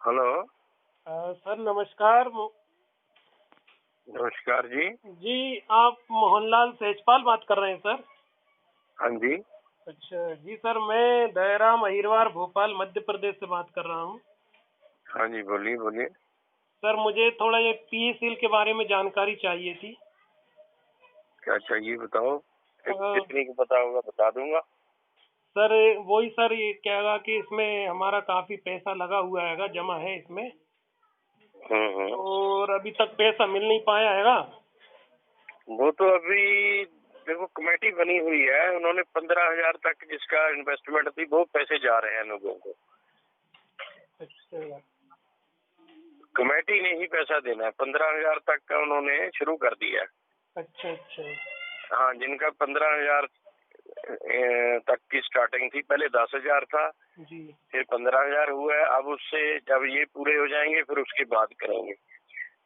Hello. Sir नमस्कार। नमस्कार जी। जी, आप मोहनलाल सेजपाल बात कर रहे हैं सर? हाँ जी। अच्छा जी सर, मैं दयाराम अहिरवार भोपाल मध्य प्रदेश से बात कर रहा हूँ। हाँ जी, बोलिए बोलिए। सर मुझे थोड़ा ये पी सील के बारे में जानकारी चाहिए थी। क्या चाहिए बताओ। अ, कितने को पता होगा बता दूंगा। सर वही सर, ये क्या है कि इसमें हमारा काफी पैसा लगा हुआ हैगा, जमा है इसमें, हम्म। और अभी तक पैसा मिल नहीं पाया हैगा। वो तो अभी देखो कमेटी बनी हुई है, उन्होंने 15,000 तक जिसका इन्वेस्टमेंट थी वो पैसे जा रहे हैं लोगों को। अच्छा कमेटी ने ही पैसा देना है, 15,000 तक का उन्होंने शुरू कर दिया है। अच्छा अच्छा। हाँ, जिनका 15,000 तक की स्टार्टिंग थी, पहले 10,000 था, जी फिर 15,000 हुआ है। अब उससे जब ये पूरे हो जाएंगे फिर उसकी बात करेंगे।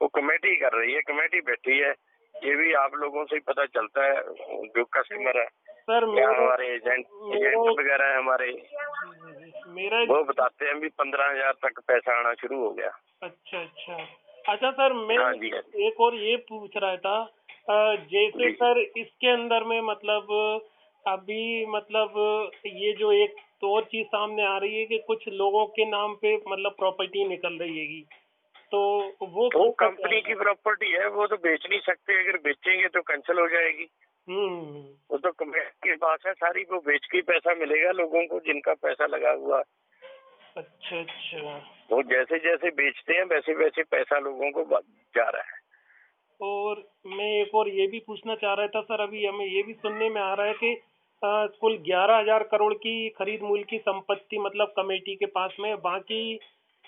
वो कमेटी कर रही है, कमेटी बैठी है। ये भी आप लोगों से ही पता चलता है, जो कस्टमर है सर या मेरा हमारे एजेंट वगैरह है हमारे, मेरा वो बताते हैं भी 15,000 तक पैसा आना शुरू हो गया। अच्छा अच्छा। अच्छा सर, मैं हाँ जी, हाँ जी। एक और ये पूछ रहा था, जैसे जी। सर इसके अंदर में मतलब अभी मतलब ये जो एक तो और चीज सामने आ रही है कि कुछ लोगों के नाम पे मतलब प्रॉपर्टी निकल रही हैगी, तो वो तो कैसा क्या कंपनी की है? प्रॉपर्टी है, वो तो बेच नहीं सकते। अगर बेचेंगे तो कैंसिल हो जाएगी। हम्म। वो तो कंपनी के पास है सारी, वो बेच के पैसा मिलेगा लोगों को जिनका पैसा लगा हुआ है। अच्छा अच्छा। वो जैसे जैसे बेचते हैं वैसे वैसे पैसा लोगों को जा रहा है। और मैं एक और ये भी पूछना चाह रहा था सर, अभी हमें ये भी सुनने में आ रहा है कि कुल 11,000 करोड़ की खरीद मूल्य की संपत्ति मतलब कमेटी के पास में, बाकी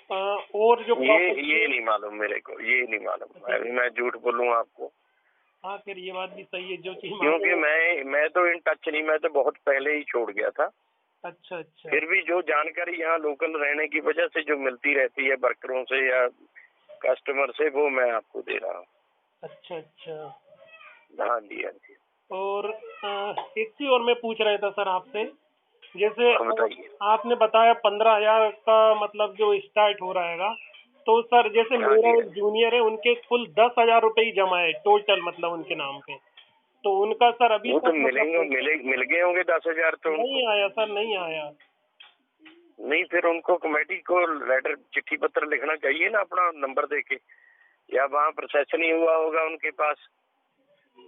और जो प्रॉपर्टी ये है। नहीं मालूम मेरे को, ये नहीं मालूम। अच्छा, अभी मैं झूठ बोलूं आपको, हाँ फिर ये बात भी सही है, जो चीज क्योंकि मालूम है। मैं तो इन टच नहीं, मैं तो बहुत पहले ही छोड़ गया था। अच्छा अच्छा फिर भी जो जानकारी यहाँ लोकल रहने की वजह से जो मिलती रहती है वर्करों से या कस्टमर से, वो मैं आपको दे रहा हूँ। अच्छा अच्छा। हाँ जी, हाँ जी। और एक चीज और मैं पूछ रहा था सर आपसे, जैसे हाँ बताइए। आपने बताया 15,000 का मतलब जो स्टार्ट हो रहेगा, तो सर जैसे हाँ मेरा जी, हाँ एक जी। जूनियर है, उनके कुल 10,000 रुपए ही जमा है टोटल मतलब उनके नाम पे, तो उनका सर अभी वो तो तक मतलब मिलेंगे, मिल गए होंगे 10,000 तो उनको। नहीं आया सर, नहीं आया। नहीं, फिर उनको कमेटी को लेटर चिट्ठी पत्र लिखना चाहिए ना, अपना नंबर देके, या वहाँ प्रोसेस नहीं हुआ होगा उनके पास।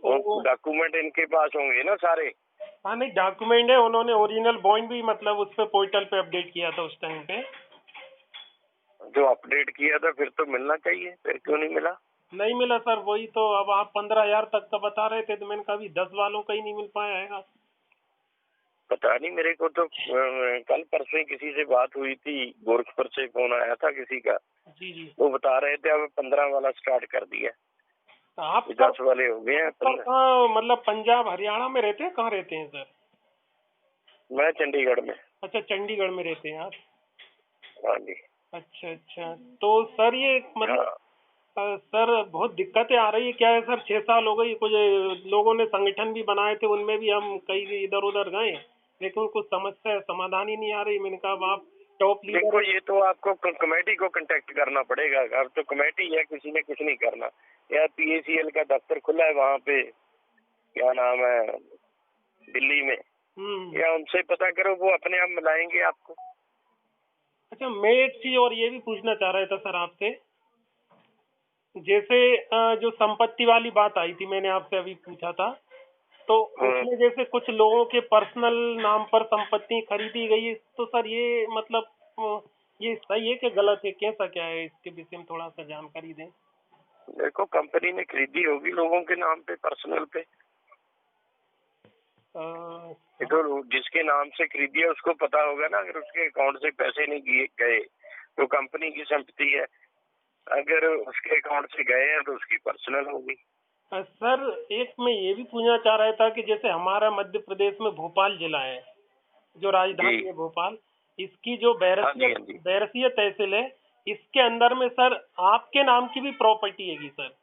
वो ओ, डॉक्यूमेंट इनके पास होंगे ना सारे। हाँ नहीं डॉक्यूमेंट है, उन्होंने ओरिजिनल बॉन्ड भी मतलब उस पे पोर्टल पे अपडेट किया था उस टाइम पे। जो अपडेट किया था फिर तो मिलना चाहिए, फिर क्यों नहीं मिला। नहीं मिला सर, वही तो। अब आप 15,000 तक का बता रहे थे, तो मैंने कहा अभी 10 वालों का ही नहीं मिल पाया है। पता नहीं मेरे को तो, कल परसों ही किसी से बात हुई थी, गोरखपुर से फोन आया था किसी का। जी जी। वो बता रहे थे अब 15 वाला स्टार्ट कर दिया, आप सर 10 वाले हो गए हैं सर 15। कहाँ मतलब पंजाब हरियाणा में रहते हैं, कहाँ रहते हैं सर? मैं चंडीगढ़ में। अच्छा, चंडीगढ़ में रहते हैं आप। हाँ जी। अच्छा अच्छा। तो सर ये मतलब हाँ। सर बहुत दिक्कतें आ रही है, क्या है सर, 6 साल हो गई, कुछ लोगों ने संगठन भी बनाए थे, उनमें भी हम कई इधर उधर गए, लेकिन कुछ समस्या समाधान ही नहीं आ रही। मैंने कहा अब आप टॉप लीडर देखो, है। ये तो आपको कमेटी को कांटेक्ट करना पड़ेगा। अब तो कमेटी है, किसी ने कुछ नहीं करना। या पीएसीएल का दफ्तर खुला है वहाँ पे, क्या नाम है, दिल्ली में, या उनसे पता करो, वो अपने आप मिलाएंगे आपको। अच्छा, मैं एक चीज और ये भी पूछना चाह रहा था सर आपसे, जैसे जो संपत्ति वाली बात आई थी, मैंने आपसे अभी पूछा था, तो उसमें जैसे कुछ लोगों के पर्सनल नाम पर संपत्ति खरीदी गई है, तो सर ये मतलब ये सही है कि गलत है, कैसा क्या है, इसके विषय में थोड़ा सा जानकारी दें। देखो, कंपनी ने खरीदी होगी लोगों के नाम पे, पर्सनल पे। ये हाँ। तो जिसके नाम से खरीदी है उसको पता होगा ना। अगर उसके अकाउंट से पैसे नहीं गए तो कंपनी की संपत्ति है, अगर उसके अकाउंट से गए हैं तो उसकी पर्सनल होगी। सर एक मैं ये भी पूछना चाह रहा था कि जैसे हमारा मध्य प्रदेश में भोपाल जिला है, जो जी। राजधानी है भोपाल, इसकी जो हाँ जी, हाँ जी। बैरसिया तहसील है, इसके अंदर में सर आपके नाम की भी प्रॉपर्टी हैगी सर?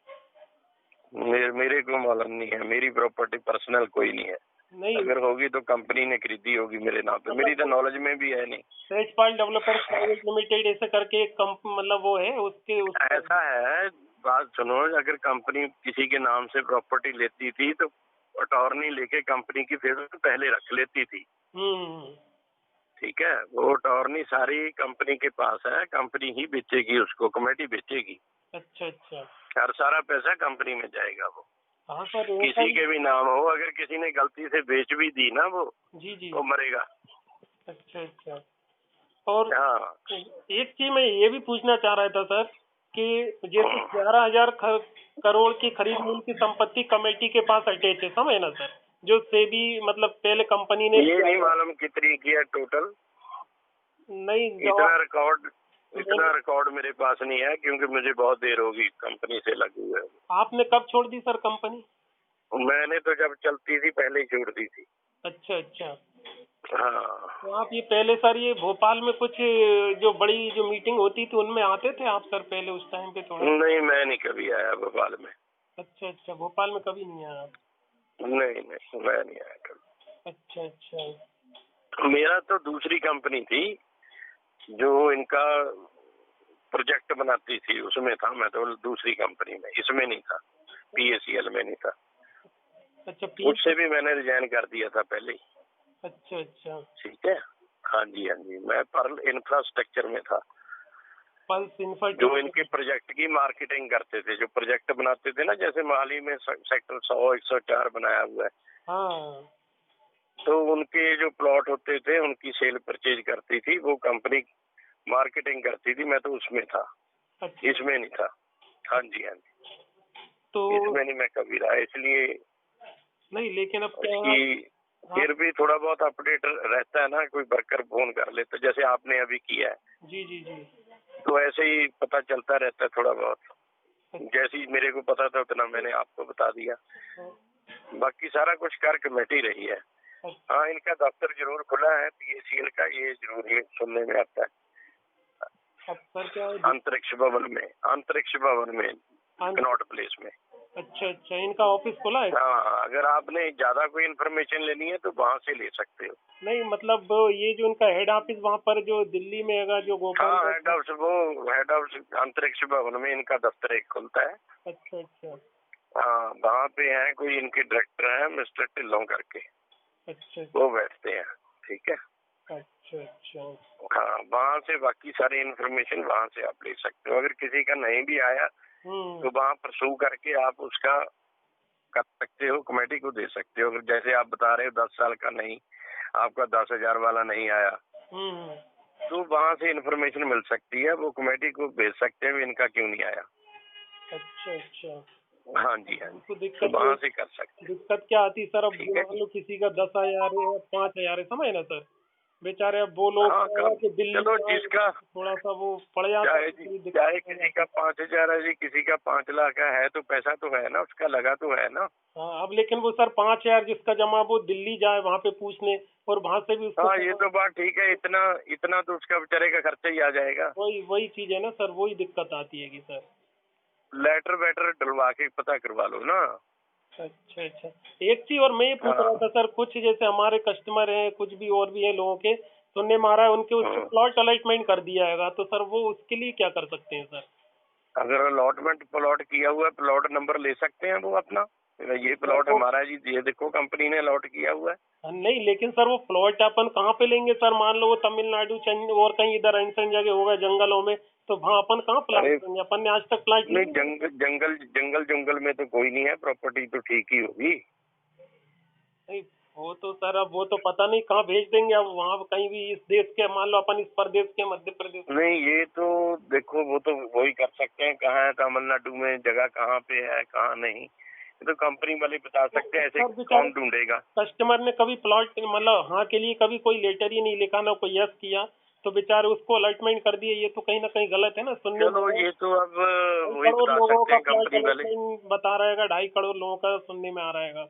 मेरे को मालूम नहीं है, मेरी प्रॉपर्टी पर्सनल कोई नहीं है। नहीं, अगर होगी तो कंपनी ने खरीदी होगी मेरे नाम पे, मेरी तो नॉलेज में भी है नहीं। तेजपाल डेवलपर्स प्राइवेट लिमिटेड ऐसे करके एक मतलब वो है उसके ऐसा है, बात सुनो, अगर कंपनी किसी के नाम से प्रॉपर्टी लेती थी तो अटॉर्नी लेके कंपनी की फेवर में पहले रख लेती थी। ठीक है, वो अटॉर्नी सारी कंपनी के पास है, कंपनी ही बेचेगी उसको, कमेटी बेचेगी। अच्छा अच्छा। हर सारा पैसा कंपनी में जाएगा। वो हाँ सर, किसी के भी नाम हो, अगर किसी ने गलती से बेच भी दी ना वो, जी जी, वो मरेगा। अच्छा अच्छा। और हाँ, एक चीज मैं ये भी पूछना चाह रहा था सर कि जैसे 11,000 करोड़ की खरीद मूल्य की संपत्ति कमेटी के पास अटैच है, समझे ना सर, जो सेबी मतलब पहले कंपनी ने ये नहीं मालूम कितनी की है टोटल, नहीं इतना रिकॉर्ड मेरे पास नहीं है, क्योंकि मुझे बहुत देर होगी कंपनी से लगे हुए। आपने कब छोड़ दी सर कंपनी? मैंने तो जब चलती थी पहले ही छोड़ दी थी। अच्छा अच्छा। हाँ, तो आप ये पहले सर ये भोपाल में कुछ जो बड़ी जो मीटिंग होती थी उनमें आते थे आप सर पहले उस टाइम पे थोड़ा? नहीं, मैं नहीं कभी आया भोपाल में। अच्छा अच्छा, भोपाल में कभी नहीं आया आप? नहीं, मैं नहीं आया कभी। अच्छा अच्छा। मेरा तो दूसरी कंपनी थी जो इनका प्रोजेक्ट बनाती थी, उसमें था मैं तो, दूसरी कंपनी में, इसमें नहीं था, PACL में नहीं था। अच्छा, उससे भी मैंने रिजाइन कर दिया था पहले ही। अच्छा अच्छा। ठीक है, हाँ जी, मैं पर्ल इंफ्रास्ट्रक्चर में था, पल्स इंफ्रास्ट्रक्चर, जो इनके प्रोजेक्ट की मार्केटिंग करते थे, जो प्रोजेक्ट बनाते थे ना, जैसे माली में सेक्टर 100-104 बनाया हुआ है। हाँ। तो उनके जो प्लॉट होते थे उनकी सेल परचेज करती थी वो कंपनी, मार्केटिंग करती थी, मैं तो उसमें था। अच्छा। इसमें नहीं था। हाँ जी, तो इसमें नहीं मैं कभी रहा, इसलिए नहीं, लेकिन अब क्या उसकी फिर भी थोड़ा बहुत अपडेट रहता है ना, कोई वर्कर फोन कर लेता, जैसे आपने अभी किया है, जी जी जी, तो ऐसे ही पता चलता रहता है थोड़ा बहुत। जैसे ही मेरे को पता था उतना मैंने आपको बता दिया, बाकी सारा कुछ कर कमेटी रही है। हाँ, इनका दफ्तर जरूर खुला है PACL का, ये जरूर ही सुनने में आता है। अब सर क्या है? अंतरिक्ष भवन में कनॉट प्लेस में। अच्छा अच्छा, इनका ऑफिस खुला है? हाँ, अगर आपने ज्यादा कोई इन्फॉर्मेशन लेनी है तो वहाँ से ले सकते हो। नहीं मतलब ये जो इनका हेड ऑफिस वहाँ पर जो दिल्ली में है, जो गोपाल, हाँ, हेड ऑफ अंतरिक्ष भवन में इनका दफ्तर एक खुलता है। अच्छा अच्छा। हाँ, वहाँ पे है कोई इनके डायरेक्टर है मिस्टर ढिल्लों करके, अच्छा वो बैठते हैं। ठीक है, अच्छा अच्छा। हाँ, वहाँ से बाकी सारी इन्फॉर्मेशन वहाँ से आप ले सकते हो। अगर किसी का नहीं भी आया तो वहाँ परसू करके आप उसका कर सकते हो, कमेटी को दे सकते हो। अगर जैसे आप बता रहे हो 10 साल का नहीं, आपका 10,000 वाला नहीं आया, तो वहाँ से इन्फॉर्मेशन मिल सकती है, वो कमेटी को भेज सकते हैं इनका क्यों नहीं आया। अच्छा अच्छा। हाँ जी, तो तो वहाँ से कर सकते हैं। दिक्कत क्या आती सर, अब ठीक है, मान लो किसी का 10,000 है, 5,000 है, समझ ना सर, बेचारे अब वो लोग हाँ, क्या है कि दिल्ली चलो में जिसका थोड़ा सा वो पड़ जाता है, चाहे किसी का 5,000 है जी, किसी का 5 लाख है, तो पैसा तो है ना, उसका लगा तो है ना। हाँ, अब लेकिन वो सर 5,000 जिसका जमा, वो दिल्ली जाए वहाँ पे पूछने और वहाँ से भी उसको, हाँ, ये तो बात ठीक है, इतना तो उसका बेचारे का खर्चा ही आ जाएगा। वही चीज है ना सर, वही दिक्कत आती है कि सर लेटर वेटर डलवा के पता करवा लो ना। अच्छा अच्छा। एक चीज और मैं ये पूछ रहा था सर, कुछ जैसे हमारे कस्टमर हैं, कुछ भी और भी हैं लोगों के, सुनने में आ रहा है उनके उसको प्लॉट अलॉटमेंट कर दिया है, तो सर वो उसके लिए क्या कर सकते हैं सर? अगर अलॉटमेंट प्लॉट किया हुआ है, प्लॉट नंबर ले सकते हैं वो अपना, ये प्लॉट हमारा है जी, ये देखो कंपनी ने अलॉट किया हुआ है। नहीं, लेकिन सर वो प्लॉट अपन कहाँ पे लेंगे सर? मान लो वो तमिलनाडु और कहीं इधर अनसन जगह होगा जंगलों में, तो वहाँ अपन कहाँ प्लाट लेंगे? अपन ने आज तक प्लाट नहीं, जंगल में तो कोई नहीं है, प्रॉपर्टी तो ठीक ही होगी। नहीं, वो तो सर अब वो तो पता नहीं कहाँ भेज देंगे, अब वहाँ कहीं भी इस देश के, मान लो अपन इस प्रदेश के, मध्य प्रदेश। नहीं, ये तो देखो, वो तो वही कर सकते हैं, कहाँ है तमिलनाडु में जगह, कहाँ पे है कहाँ नहीं, ये तो कंपनी वाले बता सकते हैं, ऐसे कौन ढूंढेगा। कस्टमर ने कभी प्लॉट मतलब हाँ के लिए कभी कोई लेटर ही नहीं लिखा, ना कोई यस किया, तो बेचारे उसको अलॉटमेंट कर दिए, ये तो कहीं ना कहीं गलत है ना सुनने। चलो, ये तो अब वही करोड़ बता लोगों सकते का हैं प्लॉट कंपनी वाले। अलॉटमेंट बता रहेगा, 2.5 करोड़ लोगों का सुनने में आ रहेगा।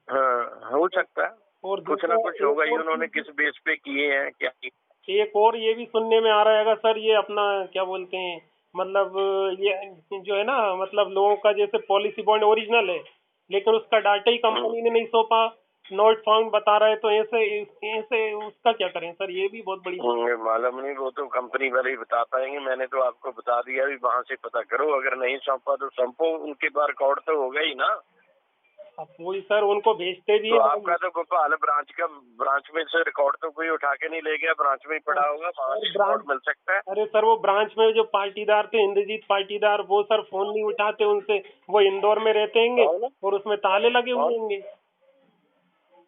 हाँ, हो सकता है, और कुछ ना कुछ होगा ही, उन्होंने किस बेस पे किए हैं क्या किए। एक और ये भी सुनने में आ रहेगा सर, ये अपना क्या बोलते हैं, मतलब ये जो है ना, मतलब लोगों का जैसे पॉलिसी बॉन्ड ओरिजिनल है, लेकिन उसका डाटा ही कंपनी ने नहीं सौंपा, नॉट फाउंड बता रहा है, तो ऐसे ऐसे उसका क्या करें सर? ये भी बहुत बड़ी मालूम नहीं, वो तो कंपनी वाले ही बता पाएंगे। मैंने तो आपको बता दिया भी वहाँ से पता करो, अगर नहीं सौंपा तो सौंपो, उनके पास रिकॉर्ड तो होगा ही ना। अब वही सर, उनको भेजते भी तो है। आपका तो गोपाल ब्रांच में से रिकॉर्ड तो कोई उठा के नहीं ले गया, ब्रांच में ही पड़ा होगा, वहाँ से रिकॉर्ड मिल सकता है। अरे सर, वो ब्रांच में जो पाटीदार थे, इंद्रजीत पाटीदार, वो सर फोन नहीं उठाते उनसे, वो इंदौर में रहते होंगे और उसमें ताले लगे हुए होंगे।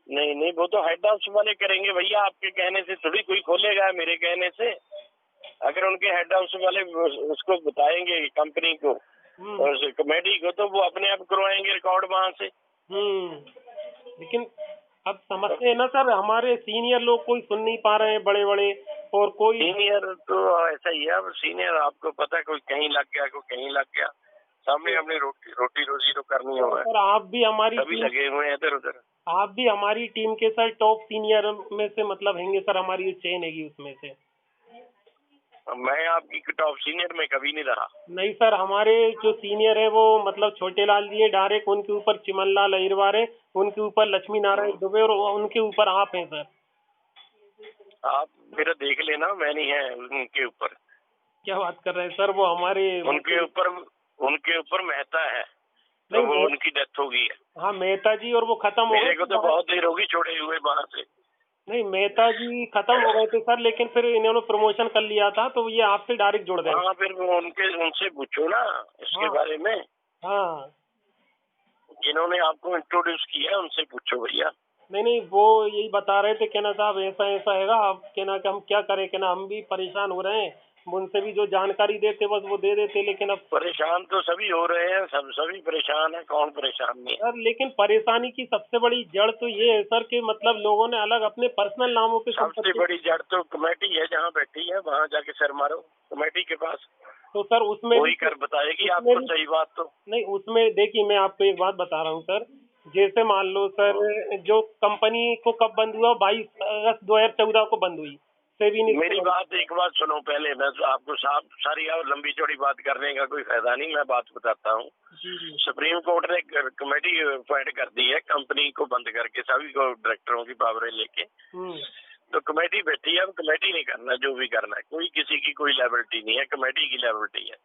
नहीं नहीं, वो तो हेड हाउस वाले करेंगे भैया, आपके कहने से थोड़ी कोई खोलेगा, मेरे कहने से। अगर उनके हेड हाउस वाले उसको बताएंगे कंपनी को और कमेटी को, तो वो अपने आप करवाएंगे रिकॉर्ड वहाँ से। लेकिन अब समझते हैं ना सर, हमारे सीनियर लोग कोई सुन नहीं पा रहे हैं, बड़े बड़े, और कोई सीनियर तो ऐसा ही है। अब सीनियर आपको पता है, कोई कहीं लग गया, कोई कहीं लग गया, सामने अपनी रोटी रोजी तो करनी होगा। सर आप भी हमारी सभी लगे हुए हैं इधर उधर। आप भी हमारी टीम के सर टॉप सीनियर में से मतलब हैंगे सर, हमारी चेन हैगी उसमें से। मैं आपकी टॉप सीनियर में कभी नहीं रहा। नहीं सर, हमारे जो सीनियर है वो मतलब छोटे लाल जी है डायरेक्ट, उनके ऊपर चिमन लाल अहिरवार है, उनके ऊपर लक्ष्मी नारायण दुबे, और उनके ऊपर आप हैं सर। आप मेरा देख लेना, मैं नहीं है उनके ऊपर। क्या बात कर रहे हैं सर? वो हमारे उनके ऊपर मेहता है, तो वो उनकी डेथ हो गई है। हाँ मेहता जी, और वो खत्म हो गए। मेरे को तो बहुत देर होगी छोड़े हुए बाहर से। नहीं, मेहता जी खत्म हो गए थे सर, लेकिन फिर इन्होंने प्रमोशन कर लिया था, तो ये आपसे डायरेक्ट जुड़ गए। हाँ, फिर वो उनसे पूछो ना इसके बारे में। हाँ, जिन्होंने आपको इंट्रोड्यूस किया उनसे पूछो भैया। नहीं, वो यही बता रहे थे, कहना साहब ऐसा ऐसा हैगा, अब कहना कि हम क्या करें, कहना हम भी परेशान हो रहे हैं, उनसे भी जो जानकारी देते बस वो दे देते, लेकिन अब परेशान तो सभी हो रहे हैं, सभी परेशान है, कौन परेशान नहीं है सर? लेकिन परेशानी की सबसे बड़ी जड़ तो ये है सर कि मतलब लोगों ने अलग अपने पर्सनल नामों पे सबसे बड़ी जड़ तो कमेटी है, जहाँ बैठी है वहाँ जाके सर मारो कमेटी के पास, तो सर उसमें वही कर बताएगी आपको सही बात। तो नहीं, उसमें देखिए मैं आपको एक बात बता रहा हूँ सर, जैसे मान लो सर, जो कंपनी को कब बंद हुआ, 22 अगस्त 2014 को बंद हुई। मेरी बात एक बात सुनो पहले, मैं तो आपको सारी और लंबी चौड़ी बात करने का कोई फायदा नहीं, मैं बात बताता हूँ। सुप्रीम कोर्ट ने कमेटी अपॉइंट कर दी है कंपनी को बंद करके, सभी को डायरेक्टरों की पावरें लेके। तो कमेटी बैठी है, अब कमेटी नहीं करना, जो भी करना है, कोई किसी की कोई लायबिलिटी नहीं है, कमेटी की लायबिलिटी है।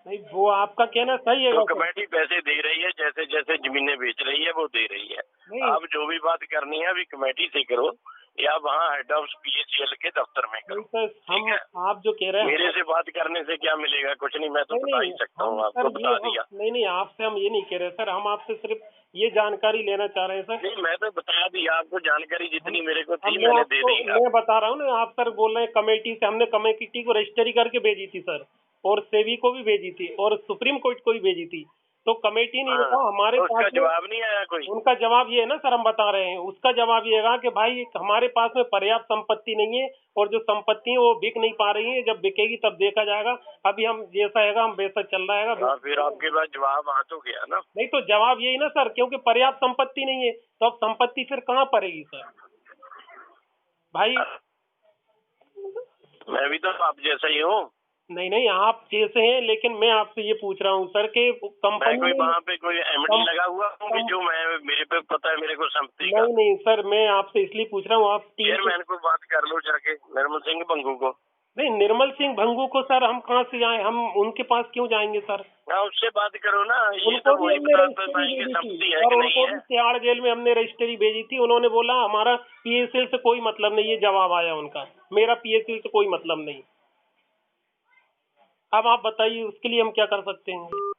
नहीं, वो आपका कहना सही है। तो कमेटी पैसे दे रही है, जैसे जैसे जमीनें बेच रही है वो दे रही है। आप जो भी बात करनी है अभी कमेटी से करो, या वहाँ हेड ऑफ PACL के दफ्तर में करो। ठीक है, आप जो कह रहे हैं, मेरे से बात करने से क्या मिलेगा? कुछ नहीं, मैं तो बता ही सकता हूँ, आपको बता दिया। नहीं, आपसे हम ये नहीं कह रहे सर, हम आपसे सिर्फ ये जानकारी लेना चाह रहे हैं सर। नहीं, मैं तो बता दिया आपको, जानकारी जितनी मेरे को थी मैंने दे दी। मैं बता रहा हूँ ना, आप सर बोल रहे हैं कमेटी से, हमने कमेटी को रजिस्ट्री करके भेजी थी सर, और सेबी को भी भेजी थी, और सुप्रीम कोर्ट को भी भेजी थी, तो कमेटी ने कहा हमारे पास, उसका जवाब नहीं आया कोई। उनका जवाब ये है ना सर, हम बता रहे हैं, उसका जवाब ये है कि भाई हमारे पास में पर्याप्त संपत्ति नहीं है, और जो संपत्ति है वो बिक नहीं पा रही है, जब बिकेगी तब देखा जाएगा, अभी हम जैसा है हम वैसा चल रहा है। फिर आपके पास जवाब आ तो गया ना? नहीं, तो जवाब यही ना सर, क्योंकि पर्याप्त संपत्ति नहीं है, तो अब संपत्ति फिर कहाँ पड़ेगी सर? भाई मैं भी तो आप जैसा ही हूँ। नहीं, आप जैसे हैं, लेकिन मैं आपसे ये पूछ रहा हूँ सर कि कंपनी कोई वहाँ पे कोई MD लगा हुआ हूँ जो मेरे पे पता है, मेरे को संपत्ति का। नहीं सर, मैं आपसे इसलिए पूछ रहा हूँ, आप चेयरमैन को बात कर लो जाके, निर्मल सिंह भंगू को। नहीं, निर्मल सिंह भंगू को सर हम कहाँ से जाएं, हम उनके पास क्यों जाएंगे सर? उससे बात करो ना, ये उनको तो भी वही हमने बता पाएंगे संपत्ति है कि नहीं है। तिहाड़ जेल में हमने रजिस्ट्री भेजी थी, उन्होंने बोला हमारा PACL से कोई मतलब नहीं, ये जवाब आया उनका, मेरा PACL से कोई मतलब नहीं। अब आप बताइए उसके लिए हम क्या कर सकते हैं?